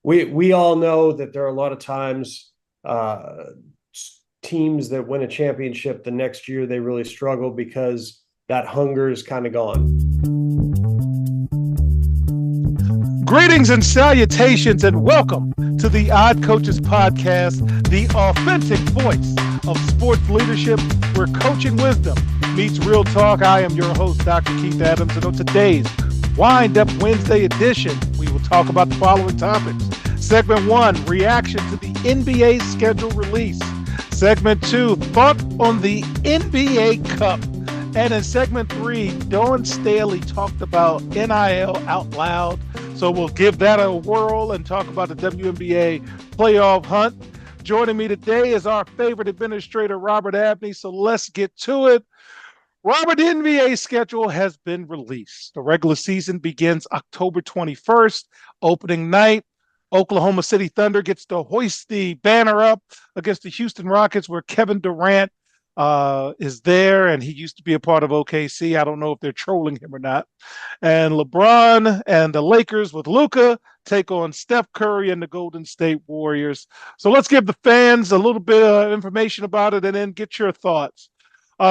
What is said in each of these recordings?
we all know that there are a lot of times teams that win a championship the next year they really struggle because that hunger is kind of gone. Greetings and salutations, and welcome to the Odd Coaches Podcast, the authentic voice of sports leadership where coaching wisdom meets real talk. I am your host, Dr. Keith Adams, and on today's Wind Up Wednesday edition, we will talk about the following topics. Segment 1, reaction to the NBA schedule release. Segment 2, thought on the NBA Cup. And in segment 3, Dawn Staley talked about NIL out loud. So we'll give that a whirl and talk about the WNBA playoff hunt. Joining me today is our favorite administrator, Robert Abney. So let's get to it. Robert, the NBA schedule has been released. The regular season begins October 21st, opening night. Oklahoma City Thunder gets to hoist the banner up against the Houston Rockets, where Kevin Durant is there, and he used to be a part of OKC. I don't know if they're trolling him or not. And LeBron and the Lakers with Luka take on Steph Curry and the Golden State Warriors. So let's give the fans a little bit of information about it and then get your thoughts.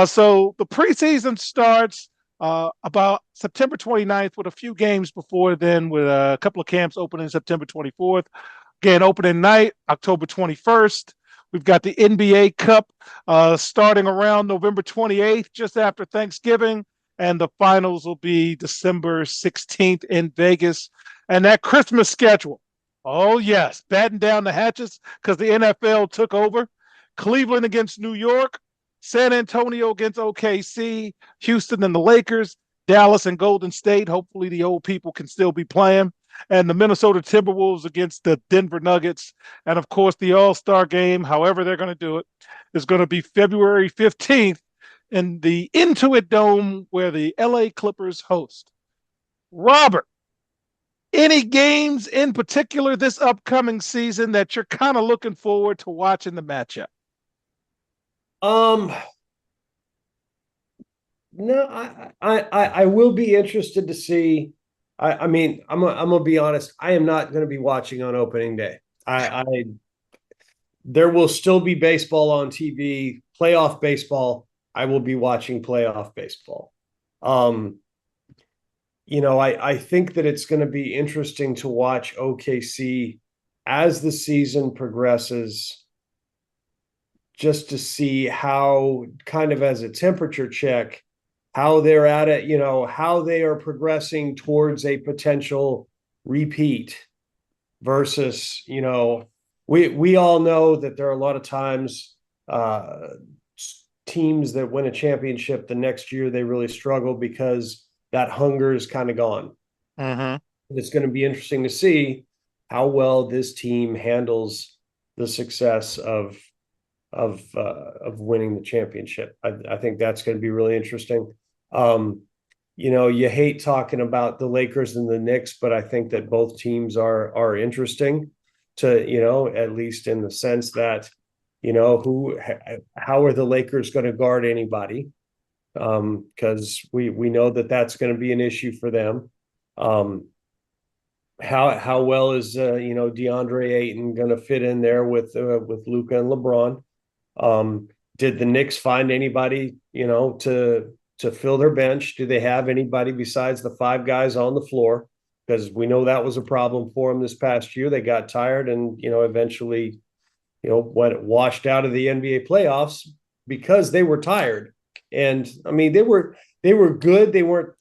So the preseason starts about September 29th with a few games before then, with a couple of camps opening September 24th. Again, opening night, October 21st. We've got the NBA Cup starting around November 28th, just after Thanksgiving, and the finals will be December 16th in Vegas. And that Christmas schedule, oh yes, batten down the hatches because the NFL took over. Cleveland against New York, San Antonio against OKC, Houston and the Lakers, Dallas and Golden State. Hopefully the old people can still be playing. And the Minnesota Timberwolves against the Denver Nuggets. And, of course, the All-Star game, however they're going to do it, is going to be February 15th in the Intuit Dome where the LA Clippers host. Robert, any games in particular this upcoming season that you're kind of looking forward to watching the matchup? No, I will be interested to see. I mean, I'm gonna be honest. I am not going to be watching on opening day. There will still be baseball on TV, playoff baseball. I will be watching playoff baseball. I think that it's going to be interesting to watch OKC as the season progresses, just to see how, kind of as a temperature check, how they're at it, how they are progressing towards a potential repeat versus, we all know that there are a lot of times teams that win a championship the next year, they really struggle because that hunger is kind of gone. Mm-hmm. It's going to be interesting to see how well this team handles the success of winning the championship. I think that's going to be really interesting. You hate talking about the Lakers and the Knicks, but I think that both teams are interesting to, at least in the sense that, how are the Lakers going to guard anybody? Because we know that that's going to be an issue for them. How well is DeAndre Ayton going to fit in there with Luka and LeBron? Did the Knicks find anybody, to fill their bench? Do they have anybody besides the five guys on the floor? Because we know that was a problem for them this past year. They got tired and, eventually, washed out of the NBA playoffs because they were tired. And I mean, they were good. They weren't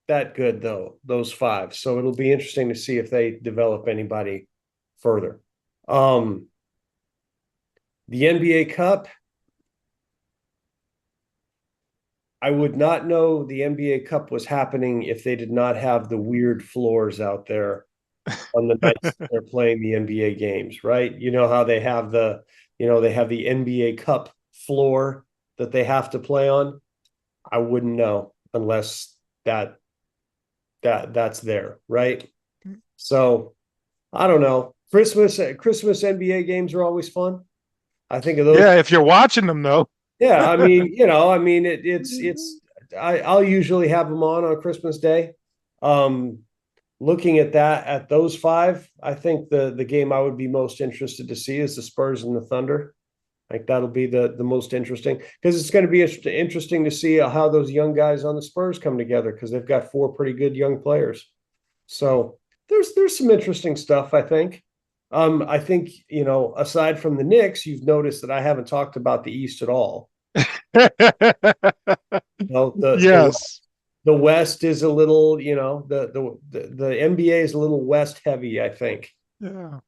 that good though, those five. So it'll be interesting to see if they develop anybody further. The NBA Cup, I would not know the NBA Cup was happening if they did not have the weird floors out there on the nights they're playing the NBA games, right? You know how they have the NBA Cup floor that they have to play on. I wouldn't know unless that's there, right? So I don't know. Christmas NBA games are always fun. I think of those. Yeah, if you're watching them though. Yeah, it's I'll usually have them on Christmas Day. looking at that, at those five, I think the game I would be most interested to see is the Spurs and the Thunder. Like that'll be the most interesting because it's going to be interesting to see how those young guys on the Spurs come together because they've got four pretty good young players. So there's some interesting stuff, I think. I think, aside from the Knicks, you've noticed that I haven't talked about the East at all. You know, Yes. the West is a little, the NBA is a little West heavy, I think. Yeah.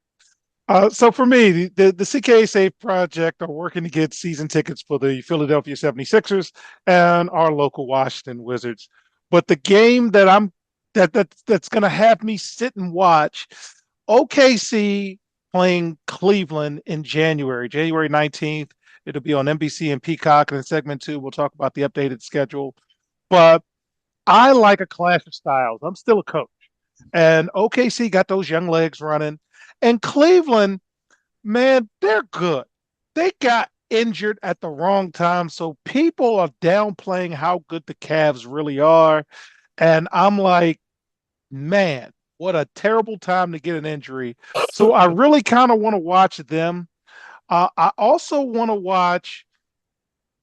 So for me, the CKSA project are working to get season tickets for the Philadelphia 76ers and our local Washington Wizards. But the game that's going to have me sit and watch OKC playing Cleveland in January 19th. It'll be on NBC and Peacock. And in segment 2, we'll talk about the updated schedule. But I like a clash of styles. I'm still a coach. And OKC got those young legs running. And Cleveland, man, they're good. They got injured at the wrong time. So people are downplaying how good the Cavs really are. And I'm like, man, what a terrible time to get an injury. So I really kind of want to watch them. I also want to watch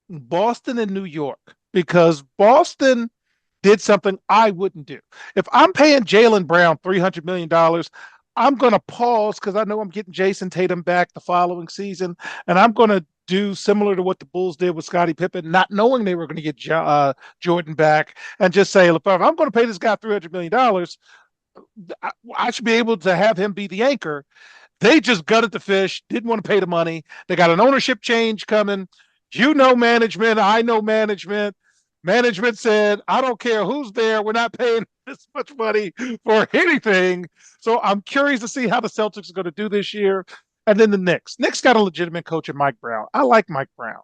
Boston and New York because Boston did something I wouldn't do. If I'm paying Jaylen Brown $300 million, I'm going to pause because I know I'm getting Jason Tatum back the following season, and I'm going to do similar to what the Bulls did with Scottie Pippen, not knowing they were going to get Jordan back, and just say, if I'm going to pay this guy $300 million, I should be able to have him be the anchor. They just gutted the fish, didn't want to pay the money. They got an ownership change coming. You know management, I know management. Management said, I don't care who's there. We're not paying this much money for anything. So I'm curious to see how the Celtics are going to do this year. And then the Knicks. Knicks got a legitimate coach in Mike Brown. I like Mike Brown.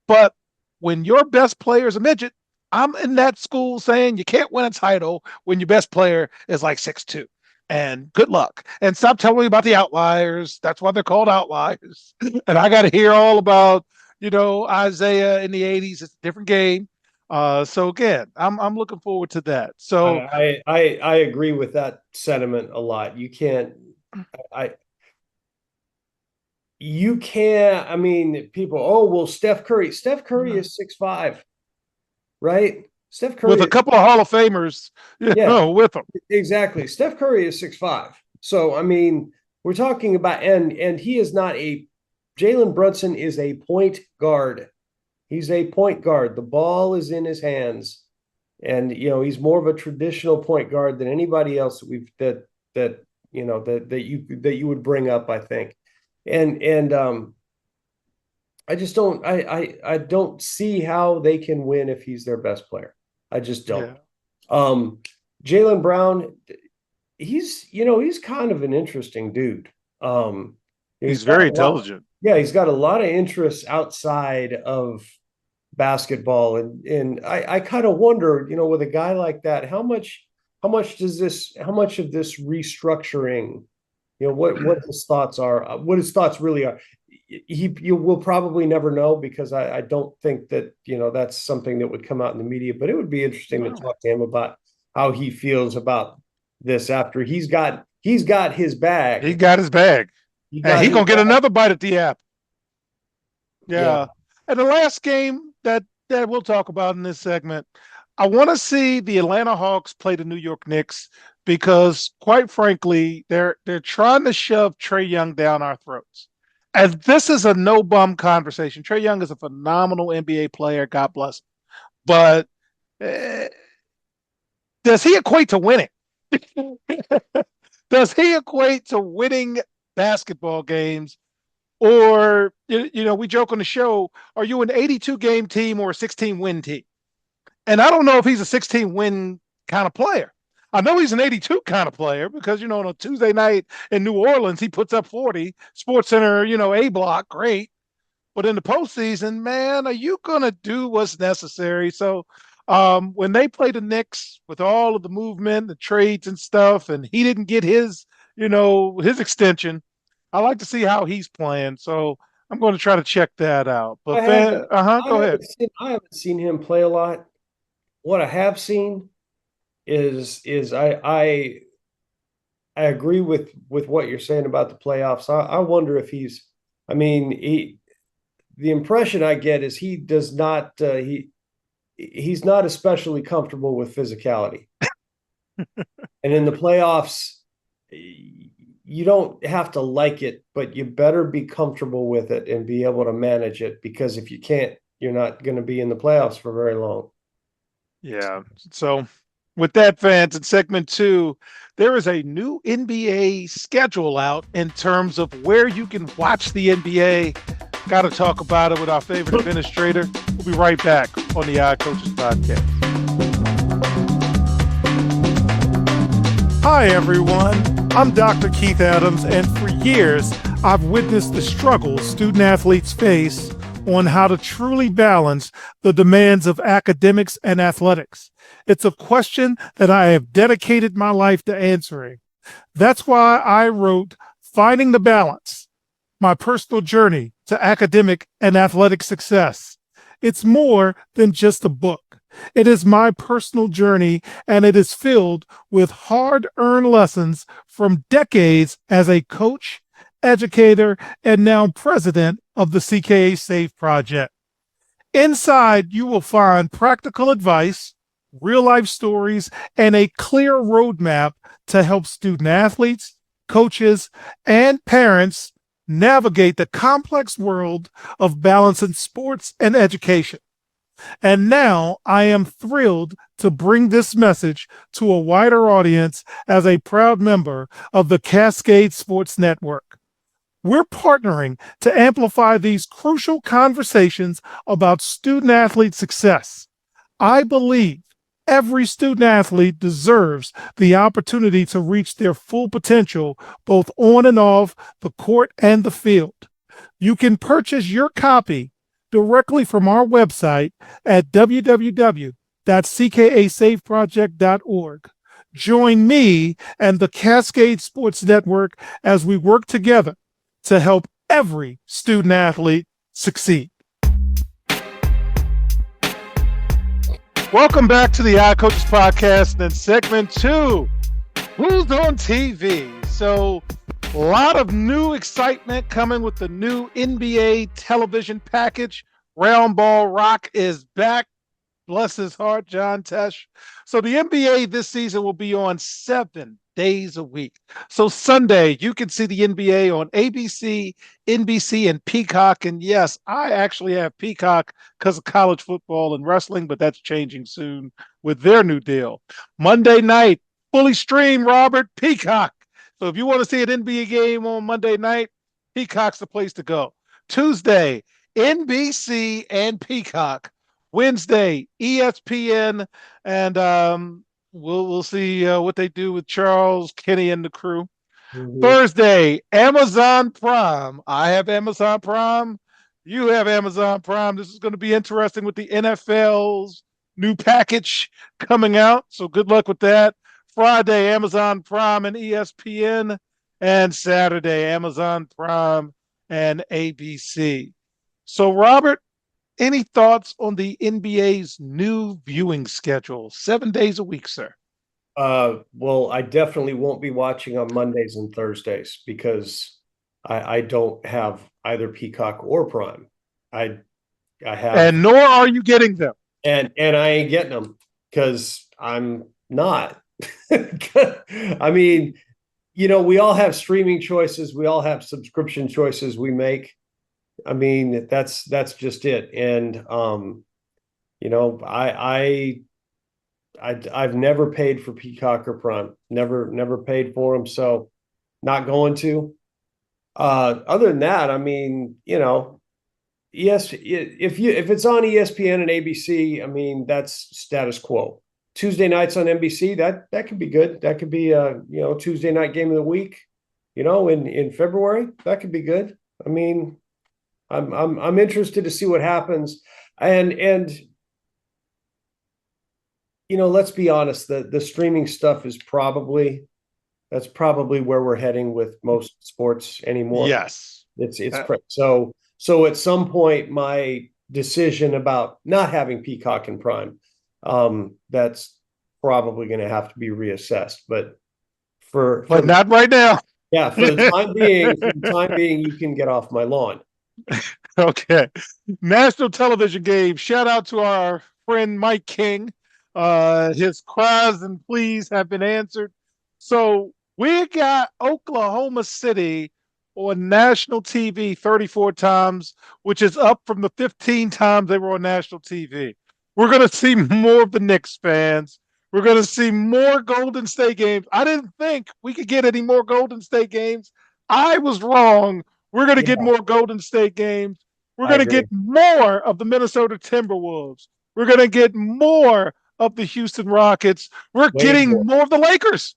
But when your best player is a midget, I'm in that school saying you can't win a title when your best player is like 6'2". And good luck. And stop telling me about the outliers. That's why they're called outliers. And I got to hear all about, Isaiah in the 80s. It's a different game. So again, I'm looking forward to that. So I agree with that sentiment a lot. I you can't, I mean, people, oh well, Steph Curry. Steph Curry is 6'5", right? Steph with Curry a is, couple of Hall of Famers, yeah, with them. exactly. Steph Curry is 6'5". So I mean, we're talking about and he is not a Jalen Brunson is a point guard. He's a point guard. The ball is in his hands. And he's more of a traditional point guard than anybody else that you would bring up, I think. And I just don't I don't see how they can win if he's their best player. I just don't. Yeah. Um Jaylen Brown, he's kind of an interesting dude. He's He's got very a lot, intelligent. yeah, he's got a lot of interests outside of basketball. And I kind of wonder, with a guy like that, how much of this restructuring, what his thoughts are, what his thoughts really are. You will probably never know because I don't think that, that's something that would come out in the media, but it would be interesting to Wow. talk to him about how he feels about this after he's got his He bag. got his bag. He And got he his gonna get bag. another bite at the apple. Yeah. Yeah. And the last game that we'll talk about in this segment, I want to see the Atlanta Hawks play the New York Knicks because, quite frankly, they're trying to shove Trae Young down our throats. And this is a no bum conversation. Trae Young is a phenomenal NBA player. God bless him. But uh, does he equate to winning? Does he equate to winning basketball games? Or, we joke on the show, are you an 82 game team or a 16 win team? And I don't know if he's a 16 win kind of player. I know he's an 82 kind of player because, on a Tuesday night in New Orleans, he puts up 40. Sports Center, A block, great. But in the postseason, man, are you going to do what's necessary? So when they play the Knicks with all of the movement, the trades and stuff, and he didn't get his extension, I like to see how he's playing. So I'm going to try to check that out. But go ahead. I haven't seen him play a lot. What I have seen is I agree with what you're saying about the playoffs. I wonder if he's. I mean, the impression I get is he does not. He's not especially comfortable with physicality, and in the playoffs, you don't have to like it, but you better be comfortable with it and be able to manage it. Because if you can't, you're not going to be in the playoffs for very long. Yeah. So, with that, fans, in segment two, there is a new NBA schedule out in terms of where you can watch the NBA. Got to talk about it with our favorite administrator. We'll be right back on the Odd Coaches Podcast. Hi, everyone. I'm Dr. Keith Adams, and for years, I've witnessed the struggles student athletes face on how to truly balance the demands of academics and athletics. It's a question that I have dedicated my life to answering. That's why I wrote Finding the Balance, my personal journey to academic and athletic success. It's more than just a book. It is my personal journey, and it is filled with hard-earned lessons from decades as a coach, educator, and now president of the CKA Safe Project. Inside, you will find practical advice, real-life stories, and a clear roadmap to help student athletes, coaches, and parents navigate the complex world of balancing sports and education. And now I am thrilled to bring this message to a wider audience as a proud member of the Cascade Sports Network. We're partnering to amplify these crucial conversations about student athlete success. I believe every student athlete deserves the opportunity to reach their full potential, both on and off the court and the field. You can purchase your copy directly from our website at www.ckasafeproject.org. Join me and the Cascade Sports Network as we work together to help every student athlete succeed. Welcome back to the Odd Coaches Podcast and segment two, Who's on TV? So, a lot of new excitement coming with the new NBA television package. Round Ball Rock is back. Bless his heart, John Tesh. So the NBA this season will be on 7 days a week. So Sunday, you can see the NBA on ABC, NBC, and Peacock. And yes, I actually have Peacock because of college football and wrestling, but that's changing soon with their new deal. Monday night, fully streamed, Robert, Peacock. So if you want to see an NBA game on Monday night, Peacock's the place to go. Tuesday, NBC and Peacock. Wednesday, ESPN, and we'll see what they do with Charles, Kenny, and the crew. Mm-hmm. Thursday, Amazon Prime. I have Amazon Prime. You have Amazon Prime. This is going to be interesting with the NFL's new package coming out, so good luck with that. Friday, Amazon Prime and ESPN, and Saturday, Amazon Prime and ABC. So, Robert, any thoughts on the NBA's new viewing schedule? 7 days a week, sir. Well, I definitely won't be watching on Mondays and Thursdays because I don't have either Peacock or Prime. I have, and nor are you getting them. And I ain't getting them because I'm not. I mean, you know, we all have streaming choices. We all have subscription choices we make. I mean, that's just it. And you know, I've never paid for Peacock or Prime. Never paid for them, so not going to. Other than that, I mean, you know, if it's on ESPN and ABC, I mean, that's status quo. Tuesday nights on NBC, that could be good. That could be you know, Tuesday night game of the week, you know, in February. That could be good. I mean, I'm interested to see what happens. And you know, let's be honest, the streaming stuff is probably where we're heading with most sports anymore. Yes. It's so at some point my decision about not having Peacock and Prime, that's probably going to have to be reassessed. But but not right now. Yeah, for the time being, you can get off my lawn. Okay. National television game. Shout out to our friend Mike King. His cries and pleas have been answered. So we got Oklahoma City on national TV 34 times, which is up from the 15 times they were on national TV. We're going to see more of the Knicks fans. We're going to see more Golden State games. I didn't think we could get any more Golden State games. I was wrong. We're going to get more Golden State games. We're going to get more of the Minnesota Timberwolves. We're going to get more of the Houston Rockets. We're getting more of the Lakers.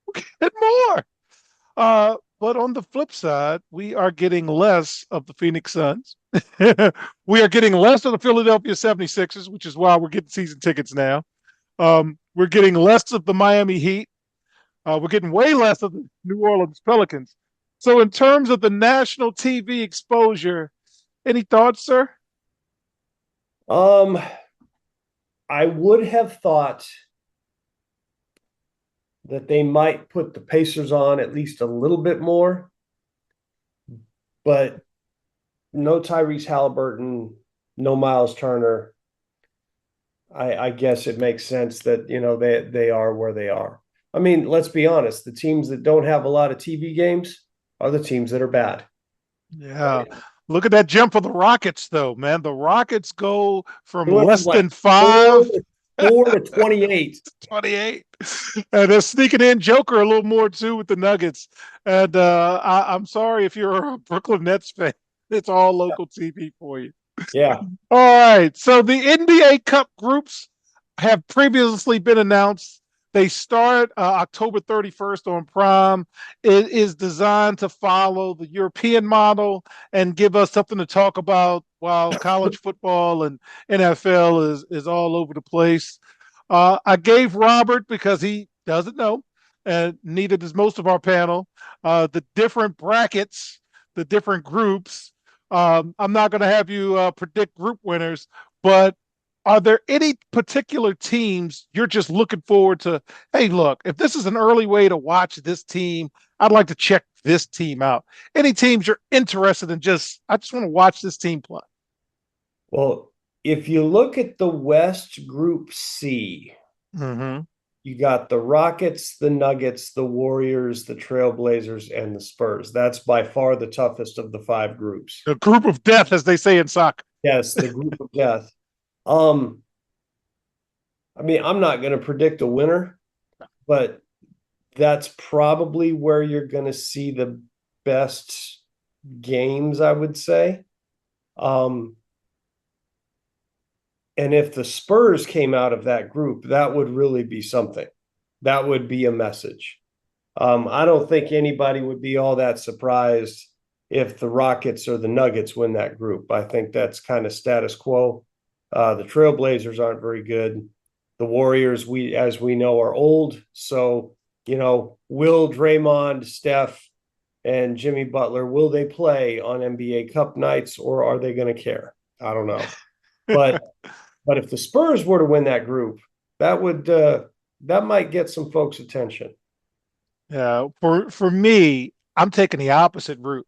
We're getting more. But on the flip side, we are getting less of the Phoenix Suns. We are getting less of the Philadelphia 76ers, which is why we're getting season tickets now. We're getting less of the Miami Heat. We're getting way less of the New Orleans Pelicans. So in terms of the national TV exposure, any thoughts, sir? I would have thought that they might put the Pacers on at least a little bit more, but no Tyrese Halliburton, no Miles Turner. I guess it makes sense that, they are where they are. I mean, let's be honest. The teams that don't have a lot of TV games are the teams that are bad. Yeah. Look at that jump for the Rockets, though, man. The Rockets go from less than 5 4 to 28. 28. And they're sneaking in Joker a little more, too, with the Nuggets. And I'm sorry if you're a Brooklyn Nets fan. It's all local TV for you. Yeah. All right. So the NBA Cup groups have previously been announced. They start October 31st on Prime. It is designed to follow the European model and give us something to talk about while college football and NFL is all over the place. I gave Robert, because he doesn't know, and neither does most of our panel, the different brackets, the different groups. I'm not going to have you predict group winners, but are there any particular teams you're just looking forward to? Hey, look, if this is an early way to watch this team, I'd like to check this team out. Any teams you're interested in? I just want to watch this team play. Well, if you look at the West Group C, you got the Rockets, the Nuggets, the Warriors, the Trailblazers, and the Spurs. That's by far the toughest of the 5 groups. The group of death, as they say in soccer. Yes, the group of death. I mean, I'm not going to predict a winner, but that's probably where you're going to see the best games, I would say. And if the Spurs came out of that group, that would really be something. That would be a message. I don't think anybody would be all that surprised if the Rockets or the Nuggets win that group. I think that's kind of status quo. The Trailblazers aren't very good. The Warriors, as we know, are old. So, will Draymond, Steph, and Jimmy Butler, will they play on NBA Cup nights, or are they going to care? I don't know. But if the Spurs were to win that group, that might get some folks' attention. Yeah, for me, I'm taking the opposite route.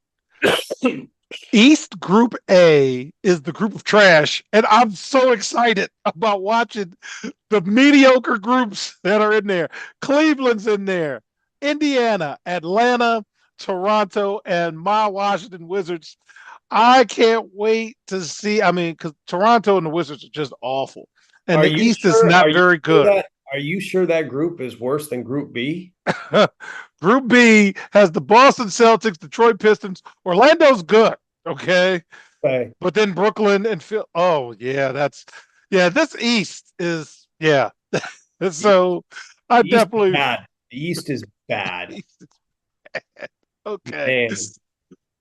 East Group A is the group of trash, and I'm so excited about watching the mediocre groups that are in there. Cleveland's in there, Indiana, Atlanta, Toronto, and my Washington Wizards. I can't wait to see. I mean, because Toronto and the Wizards are just awful, and the East is not very good. Are you sure that group is worse than Group B? Group B has the Boston Celtics, Detroit Pistons. Orlando's good, okay? But then Brooklyn and Phil. Oh, yeah, this East is, yeah. So I definitely. Bad. The East is bad. Okay. Man.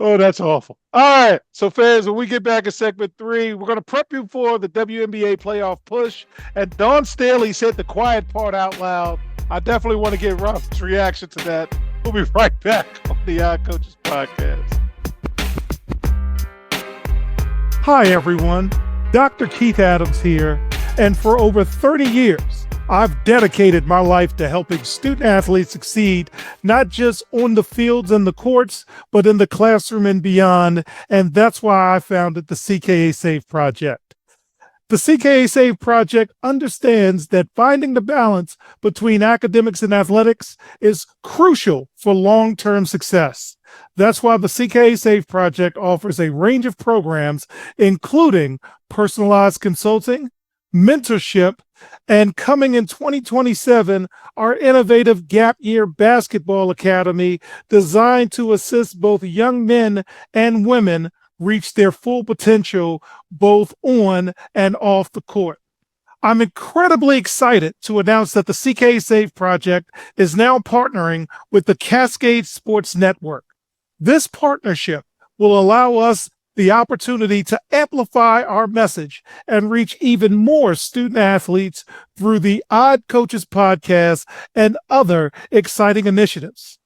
Oh, that's awful. All right. So, fans, when we get back in segment 3, we're going to prep you for the WNBA playoff push. And Dawn Staley said the quiet part out loud. I definitely want to get Rob's reaction to that. We'll be right back on the Odd Coaches Podcast. Hi, everyone. Dr. Keith Adams here. And for over 30 years, I've dedicated my life to helping student athletes succeed, not just on the fields and the courts, but in the classroom and beyond. And that's why I founded the CKA Save Project. The CKA Save Project understands that finding the balance between academics and athletics is crucial for long-term success. That's why the CKA Save Project offers a range of programs, including personalized consulting, mentorship, and coming in 2027, our innovative Gap Year Basketball Academy designed to assist both young men and women reach their full potential both on and off the court. I'm incredibly excited to announce that the CK Save Project is now partnering with the Cascade Sports Network. This partnership will allow us the opportunity to amplify our message and reach even more student athletes through the Odd Coaches podcast and other exciting initiatives.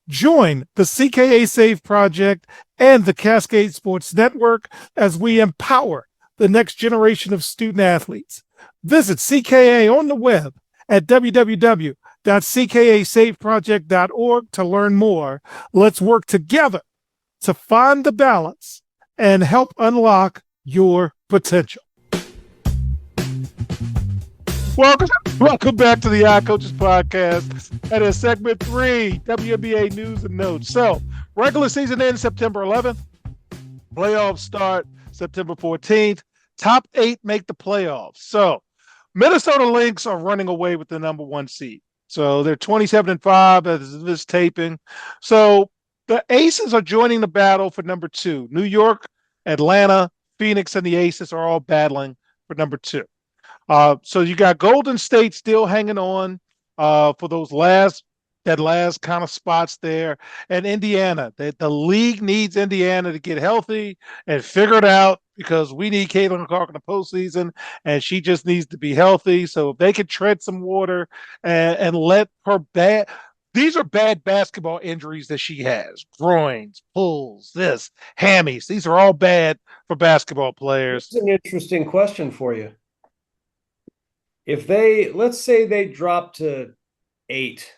Join the CKA Save Project and the Cascade Sports Network as we empower the next generation of student athletes. Visit CKA on the web at www.ckasaveproject.org to learn more. Let's work together to find the balance and help unlock your potential. Welcome back to the Odd Coaches Podcast. That is segment 3, WNBA news and notes. So, regular season ends September 11th. Playoffs start September 14th. Top 8 make the playoffs. So, Minnesota Lynx are running away with the number 1 seed. So, they're 27-5 as this taping. So, the Aces are joining the battle for number 2. New York, Atlanta, Phoenix, and the Aces are all battling for number 2. So you got Golden State still hanging on for those last kind of spots there, and Indiana. The league needs Indiana to get healthy and figure it out because we need Caitlin Clark in the postseason, and she just needs to be healthy. So if they could tread some water and let her bad. These are bad basketball injuries that she has. Groins, pulls, hammies. These are all bad for basketball players. It's an interesting question for you. If let's say they drop to 8,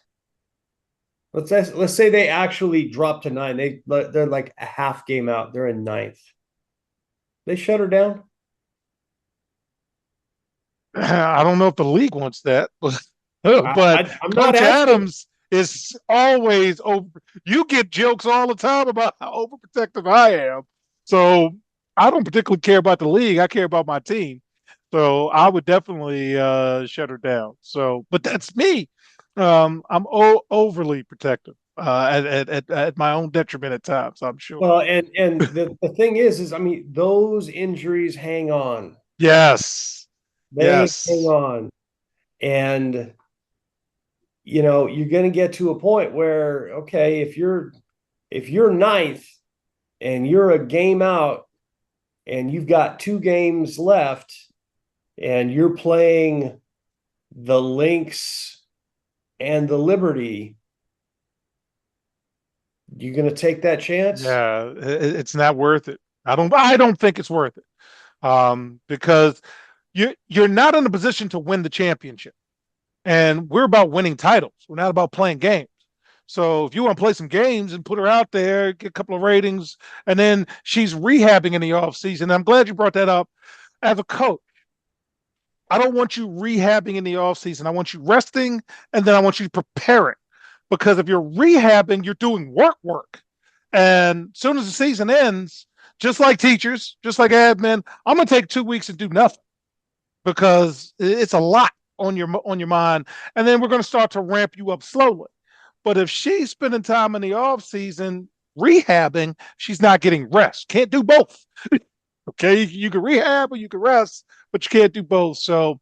let's say they actually drop to 9. They're like a half game out. They're in 9th. They shut her down. I don't know if the league wants that, but I'm not Coach asking. Adams is always over. You get jokes all the time about how overprotective I am. So I don't particularly care about the league. I care about my team. So I would definitely shut her down. So, but that's me. I'm overly protective at my own detriment at times, I'm sure. Well, and the thing is I mean, those injuries hang on. Yes. They hang on. And you're going to get to a point where, okay, if you're 9th and you're a game out and you've got 2 games left and you're playing the Lynx and the Liberty, you going to take that chance? Yeah, it's not worth it. I don't think it's worth it. Because you're not in a position to win the championship. And we're about winning titles. We're not about playing games. So if you want to play some games and put her out there, get a couple of ratings, and then she's rehabbing in the offseason. I'm glad you brought that up. As a coach, I don't want you rehabbing in the offseason. I want you resting, and then I want you preparing. Because if you're rehabbing, you're doing work. And as soon as the season ends, just like teachers, just like admin, I'm going to take 2 weeks and do nothing because it's a lot on your mind, and then we're going to start to ramp you up slowly. But if she's spending time in the off season rehabbing, she's not getting rest. Can't do both. Okay, you can rehab or you can rest, but you can't do both. So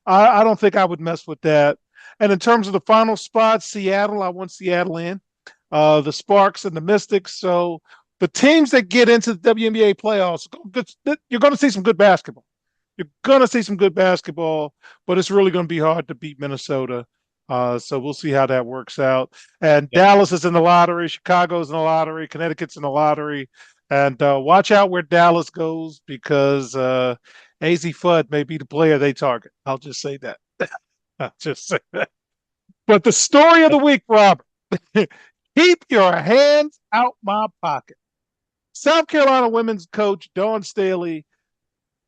I don't think I would mess with that. And in terms of the final spots, Seattle, I want Seattle in. The Sparks and the Mystics. So the teams that get into the WNBA playoffs, you're going to see some good basketball. You're going to see some good basketball, but it's really going to be hard to beat Minnesota. So we'll see how that works out. And Dallas is in the lottery. Chicago's in the lottery. Connecticut's in the lottery. And watch out where Dallas goes because AZ Fudd may be the player they target. I'll just say that. Just say that. But the story of the week, Robert, keep your hands out my pocket. South Carolina women's coach Dawn Staley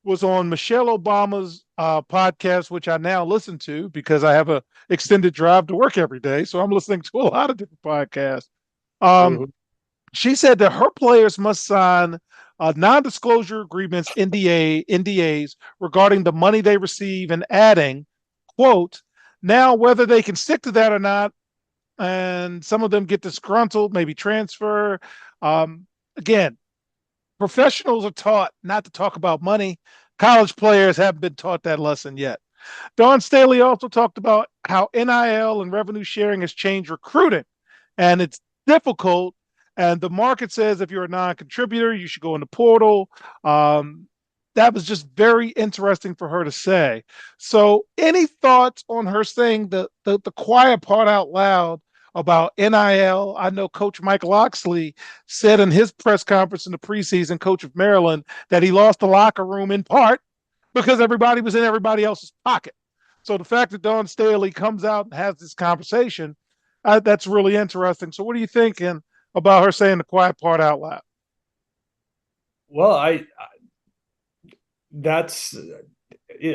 was on Michelle Obama's podcast, which I now listen to because I have a extended drive to work every day. So I'm listening to a lot of different podcasts. Um, Mhm. she said that her players must sign non-disclosure agreements, NDAs, regarding the money they receive, and adding, quote, now whether they can stick to that or not, and some of them get disgruntled, maybe transfer. Again, professionals are taught not to talk about money. College players haven't been taught that lesson yet. Don Staley also talked about how NIL and revenue sharing has changed recruiting, and it's difficult. And the market says if you're a non-contributor, you should go in the portal. Um, that was just very interesting for her to say. So, any thoughts on her saying the quiet part out loud about NIL? I know Coach Mike Loxley said in his press conference in the preseason, coach of Maryland, that he lost the locker room in part because everybody was in everybody else's pocket. So the fact that Dawn Staley comes out and has this conversation, that's really interesting. So what are you thinking about her saying the quiet part out loud? Well, that's,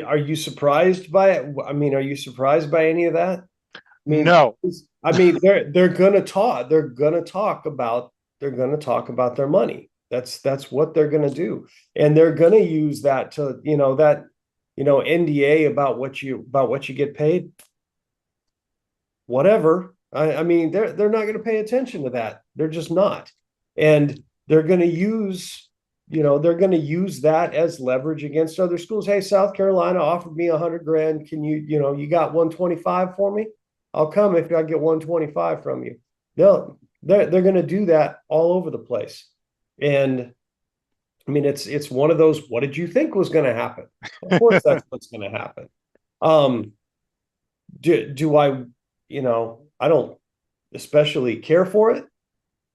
are you surprised by it? I mean, are you surprised by any of that? I mean, No. they're gonna talk. They're gonna talk about their money. That's what they're gonna do, and they're gonna use that to NDA about what you get paid. Whatever. I mean, they're not going to pay attention to that. They're just not, and they're going to use that as leverage against other schools. Hey, South Carolina offered me $100,000. Can you got 125 for me? I'll come if I get 125 from you. No, they're going to do that all over the place. And I mean, it's one of those, what did you think was going to happen? Of course that's what's going to happen. Um, do I, I don't especially care for it,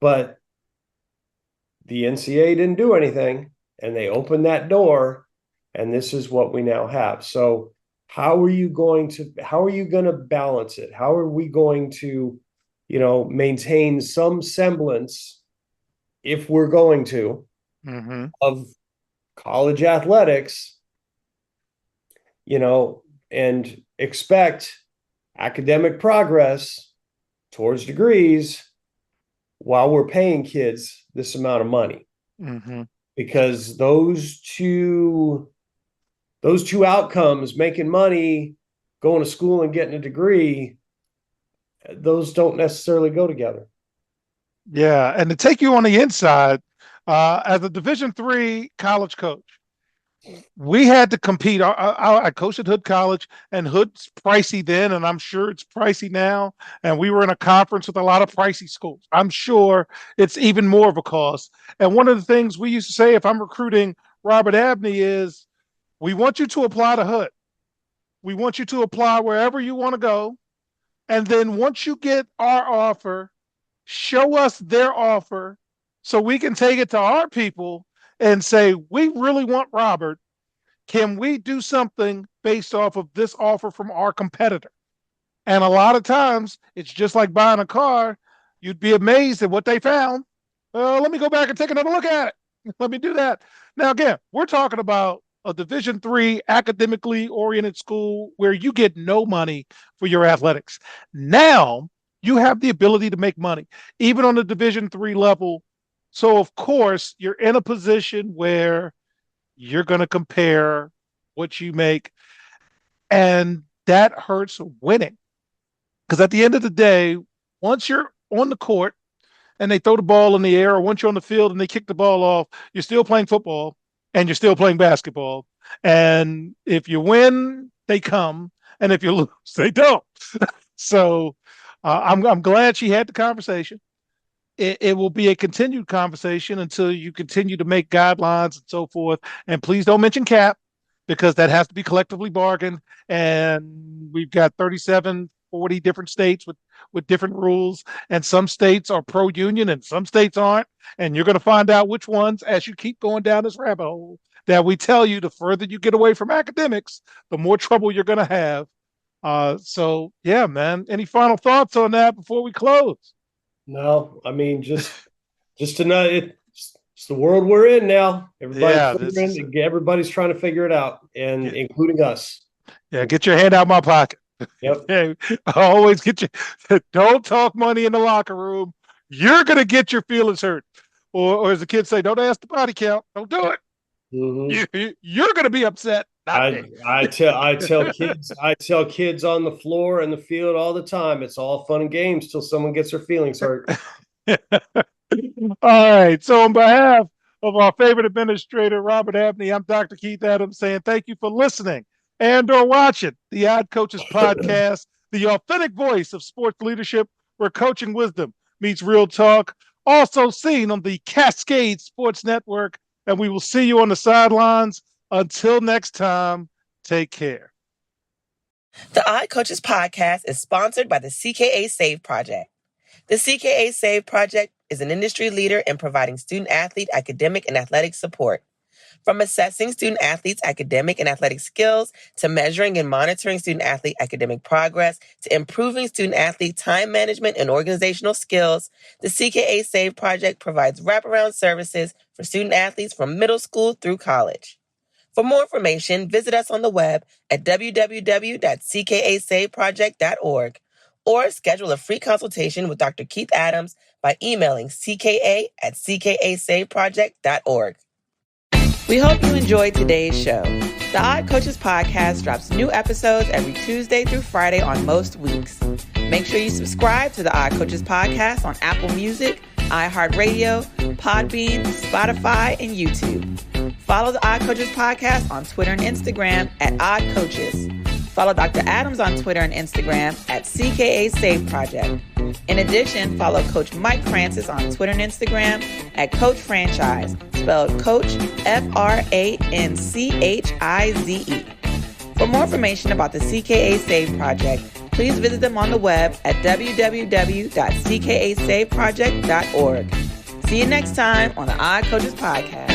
but the NCAA didn't do anything, and they opened that door, and this is what we now have. So how are you going to balance it? How are we going to, maintain some semblance, if we're going to, of college athletics, and expect academic progress towards degrees while we're paying kids this amount of money? Because those two outcomes, making money, going to school and getting a degree, those don't necessarily go together. Yeah, and to take you on the inside, as a Division III college coach, we had to compete. I coached at Hood College, and Hood's pricey then, and I'm sure it's pricey now. And we were in a conference with a lot of pricey schools. I'm sure it's even more of a cost. And one of the things we used to say if I'm recruiting Robert Abney is, we want you to apply to Hood. We want you to apply wherever you want to go. And then once you get our offer, show us their offer so we can take it to our people and say, we really want Robert. Can we do something based off of this offer from our competitor? And a lot of times it's just like buying a car. You'd be amazed at what they found. Let me go back and take another look at it. Let me do that. Now, again, we're talking about a Division III academically oriented school where you get no money for your athletics. Now you have the ability to make money, even on the Division III level. So, of course, you're in a position where you're going to compare what you make, and that hurts winning. Because at the end of the day, once you're on the court and they throw the ball in the air, or once you're on the field and they kick the ball off, you're still playing football and you're still playing basketball. And if you win, they come, and if you lose, they don't. So I'm glad she had the conversation. It will be a continued conversation until you continue to make guidelines and so forth. And please don't mention cap, because that has to be collectively bargained. And we've got 37, 40 different states with different rules. And some states are pro union and some states aren't. And you're going to find out which ones as you keep going down this rabbit hole, that we tell you the further you get away from academics, the more trouble you're going to have So yeah, man. Any final thoughts on that before we close? No, I mean, just to know it's the world we're in now. Yeah, this is it. Everybody's trying to figure it out, and Yeah, including us. yeah, get your hand out my pocket. Yep. Yeah, always get your. Don't talk money in the locker room. You're gonna get your feelings hurt, or as the kids say, don't ask the body count. Don't do it. Mm-hmm. You're gonna be upset, not me. I tell kids on the floor and the field all the time. It's all fun and games till someone gets their feelings hurt. All right. So, on behalf of our favorite administrator, Robert Abney, I'm Dr. Keith Adams saying thank you for listening and/or watching the Odd Coaches podcast, the authentic voice of sports leadership, where coaching wisdom meets real talk. Also seen on the Cascade Sports Network. And we will see you on the sidelines. Until next time, take care. The Odd Coaches podcast is sponsored by the CKA Save Project. The CKA Save Project is an industry leader in providing student-athlete academic and athletic support. From assessing student-athletes' academic and athletic skills, to measuring and monitoring student-athlete academic progress, to improving student-athlete time management and organizational skills, the CKA Save Project provides wraparound services for student-athletes from middle school through college. For more information, visit us on the web at www.ckasaveproject.org or schedule a free consultation with Dr. Keith Adams by emailing cka@ckasaveproject.org. We hope you enjoyed today's show. The Odd Coaches podcast drops new episodes every Tuesday through Friday on most weeks. Make sure you subscribe to the Odd Coaches podcast on Apple Music, iHeartRadio, Podbean, Spotify, and YouTube. Follow the Odd Coaches podcast on Twitter and Instagram at Odd Coaches. Follow Dr. Adams on Twitter and Instagram at CKA Save Project. In addition, follow Coach Mike Francis on Twitter and Instagram at Coach Franchise, spelled Coach Franchize. For more information about the CKA Save Project, please visit them on the web at www.ckasaveproject.org. See you next time on the Odd Coaches Podcast.